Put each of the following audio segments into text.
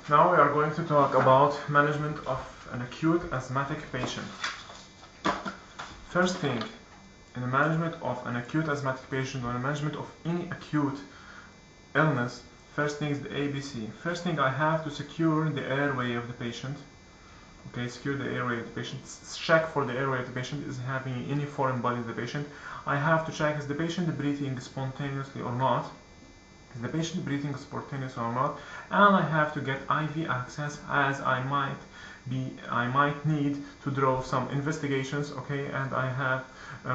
Now we are going to talk about management of an acute asthmatic patient. First thing, in the management of an acute asthmatic patient or the management of any acute illness, first thing is the ABC. First thing, I have to secure the airway of the patient. Okay, secure the airway of the patient. Check for the airway of the patient is having any foreign body in the patient. I have to check is the patient breathing spontaneously or not. Is the patient breathing spontaneously or not? And I have to get IV access, as I might need to draw some investigations. Okay, and I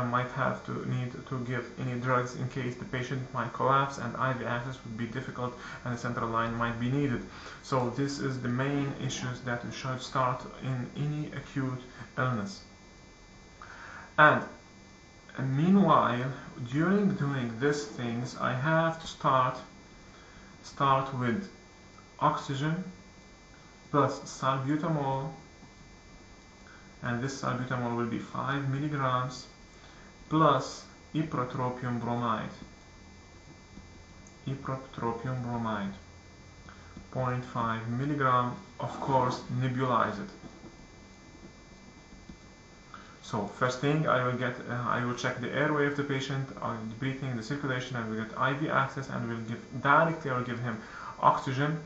might have to need to give any drugs in case the patient might collapse, and IV access would be difficult and a central line might be needed. So this is the main issues that we should start in any acute illness. And meanwhile, during doing these things, I have to start with oxygen plus salbutamol, and this salbutamol will be 5 milligrams plus ipratropium bromide. 0.5 milligram, of course, nebulize it. So first thing, I will check the airway of the patient, the breathing, the circulation, and we get IV access, and will give him oxygen.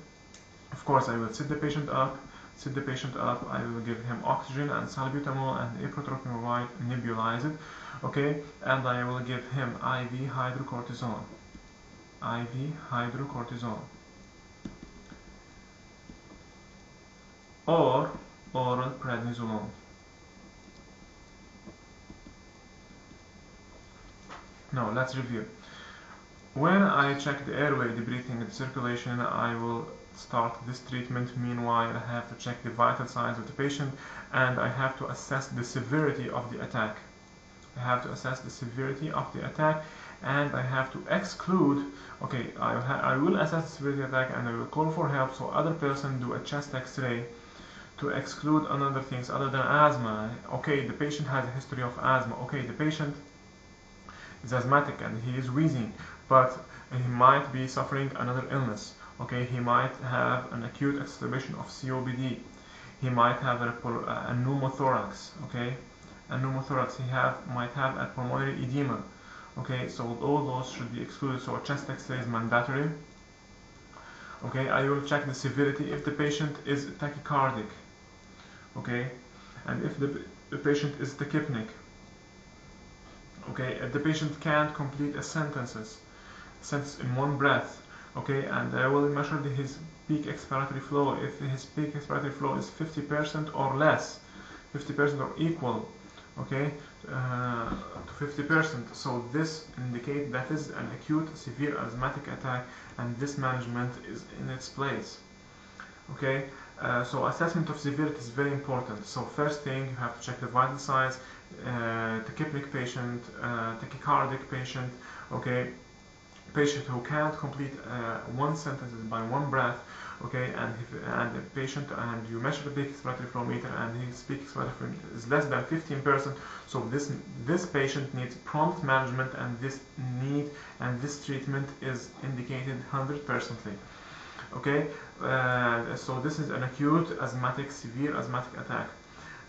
Of course, I will sit the patient up. I will give him oxygen and salbutamol and ipratropium bromide, nebulize it. Okay, and I will give him IV hydrocortisone. Or oral prednisolone. Now let's review. When I check the airway, the breathing, the circulation, I will start this treatment. Meanwhile, I have to check the vital signs of the patient, and I have to assess the severity of the attack. And I have to exclude. Okay, I will assess the severity of the attack, and I will call for help, so other person do a chest X-ray to exclude another things other than asthma. Okay, the patient has a history of asthma. Okay, the patient is asthmatic and he is wheezing, but he might be suffering another illness. Okay, he might have an acute exacerbation of COPD. He might have a pneumothorax. Okay, a pneumothorax. Might have a pulmonary edema. Okay, so all those should be excluded. So a chest X-ray is mandatory. Okay, I will check the severity if the patient is tachycardic. Okay, and if the patient is tachypneic. Okay, if the patient can't complete a sentence in one breath. Okay, and I will measure his peak expiratory flow. If his peak expiratory flow is 50% or less, 50% or equal, okay, to 50%. So this indicates that is an acute severe asthmatic attack, and this management is in its place. Okay, so assessment of severity is very important. So first thing, you have to check the vital signs. Tachypneic patient, tachycardic patient, okay, patient who can't complete one sentence by one breath, okay, and the patient, and you measure the peak expiratory flow meter, and his peak expiratory flow meter is less than 15%. So this patient needs prompt management, and this treatment is indicated 100%. Okay, so this is an acute severe asthmatic attack.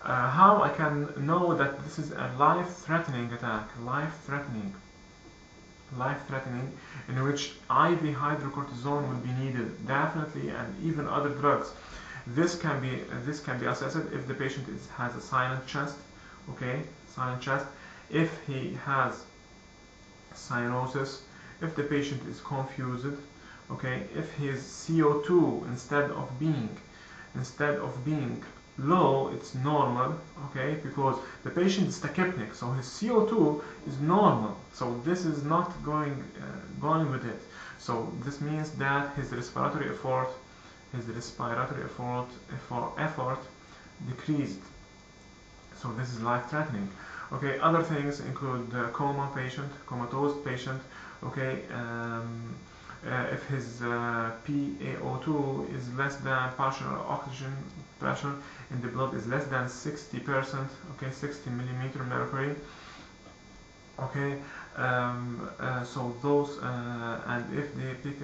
How I can know that this is a life-threatening attack, life-threatening, in which IV hydrocortisone will be needed, definitely, and even other drugs. This can be assessed if the patient has a silent chest, okay, if he has cyanosis, if the patient is confused, okay, if his CO2 instead of being low, it's normal, okay, because the patient is tachypneic, so his CO2 is normal. So this is not going with it. So this means that his respiratory effort decreased. So this is life-threatening. Okay, other things include comatose patient. Okay, if his PaO2 is less than partial oxygen pressure in the blood is less than 60%, okay, 60 millimeter mercury, okay, So those and if the peak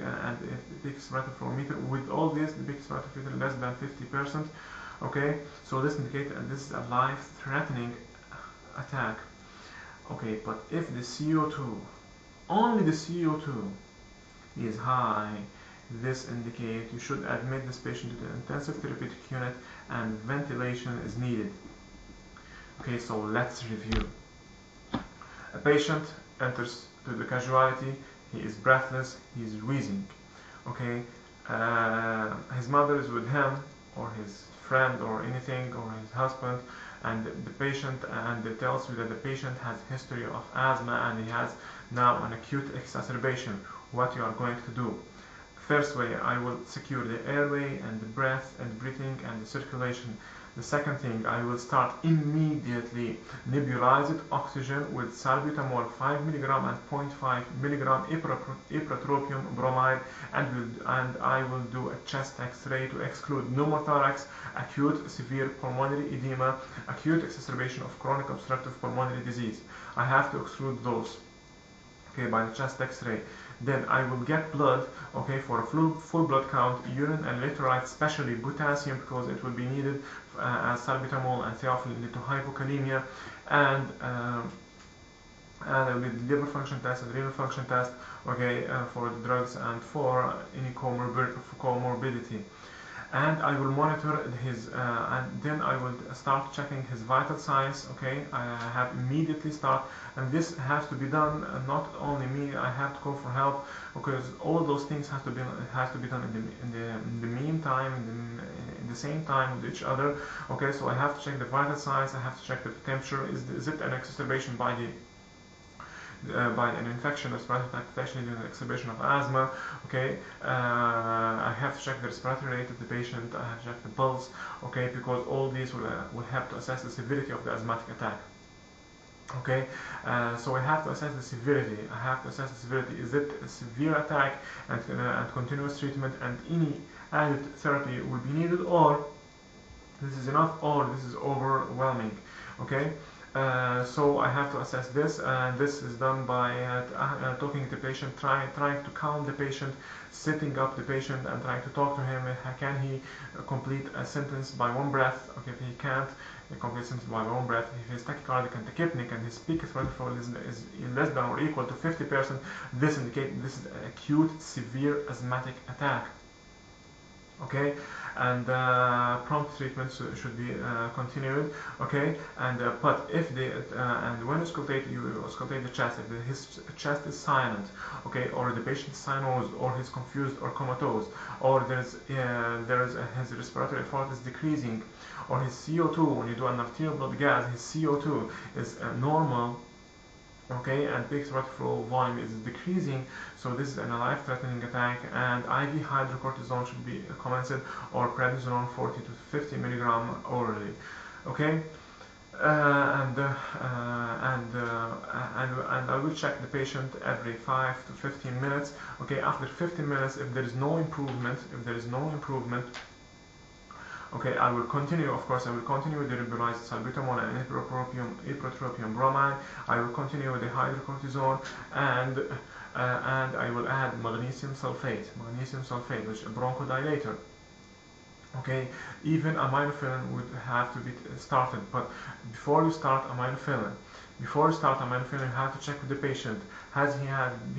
respiratory flow meter, with all this the peak respiratory meter less than 50%. Okay, so this indicates this is a life-threatening attack. Okay, but if the CO2, only the CO2 is high, this indicates you should admit this patient to the intensive therapeutic unit and ventilation is needed. Okay, so let's review. A patient enters to the casualty, he is breathless, he is wheezing. Okay, his mother is with him, or his friend, or anything, or his husband, and the patient tells you that the patient has history of asthma and he has now an acute exacerbation. What you are going to do? First way, I will secure the airway and the breath and breathing and the circulation. The second thing, I will start immediately nebulized oxygen with salbutamol 5 mg and 0.5 mg ipratropium bromide, and I will do a chest X-ray to exclude pneumothorax, acute severe pulmonary edema, acute exacerbation of chronic obstructive pulmonary disease. I have to exclude those, okay, by the chest X-ray. Then I will get blood, okay, for a full blood count, urine and electrolytes, especially potassium, because it will be needed as salbutamol and theophylline lead to hypokalemia, and I will do liver function test and renal function test, okay, for the drugs and for any comorbidity. And I will monitor his, and then I will start checking his vital signs. Okay, I have immediately start, and this has to be done. Not only me, I have to call for help, because all those things have to be done in the meantime, in the same time with each other. Okay, so I have to check the vital signs. I have to check the temperature. Is it an exacerbation by an infection, respiratory infection due to an exacerbation of asthma? Okay, I have to check the respiratory rate of the patient. I have to check the pulse. Okay, because all these will help to assess the severity of the asthmatic attack. Okay, so I have to assess the severity. I have to assess the severity. Is it a severe attack and continuous treatment and any added therapy will be needed, or this is enough, or this is overwhelming? Okay. So I have to assess this, and this is done by talking to the patient, trying to calm the patient, sitting up the patient and trying to talk to him. Can he complete a sentence by one breath? Okay, if he can't complete a sentence by one breath, if he's tachycardic and tachypnic and his peak respiratory flow is less than or equal to 50%, this indicates this is an acute severe asthmatic attack. Okay, and prompt treatment should be continued. Okay, and but if the and when you auscultate the chest, if his chest is silent, okay, or the patient is cyanosed, or he's confused or comatose, or his respiratory effort is decreasing, or his CO2, when you do an arterial blood gas, his CO2 is normal. Okay, and peak respiratory flow volume is decreasing, so this is a life-threatening attack, and IV hydrocortisone should be commenced, or prednisone 40 to 50 mg orally. Okay, and I will check the patient every 5 to 15 minutes. Okay, after 15 minutes, if there is no improvement, okay, I will continue, of course, I will continue with the nebulized salbutamol and ipratropium bromide. I will continue with the hydrocortisone, and I will add magnesium sulfate, which is a bronchodilator. Okay, even aminophylline would have to be started, but before you start aminophylline, you have to check with the patient. Has he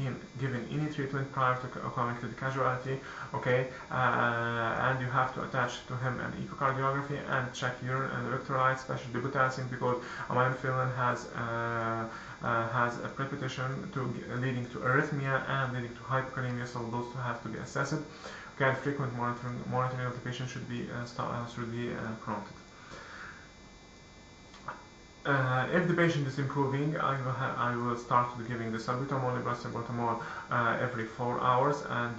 been given any treatment prior to coming to the casualty? Okay, and you have to attach to him an echocardiography and check urine and electrolytes, especially the potassium, because aminophylline has a precipitation leading to arrhythmia and leading to hypokalemia, so those two have to be assessed. Okay, and frequent monitoring of the patient should be prompted. If the patient is improving, I will start giving the salbutamol, salbutamol every 4 hours, and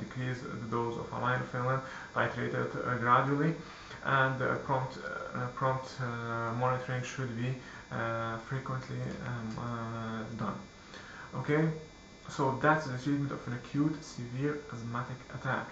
decrease the dose of aminophylline, titrated gradually, and prompt monitoring should be frequently done. Okay, so that's the treatment of an acute severe asthmatic attack.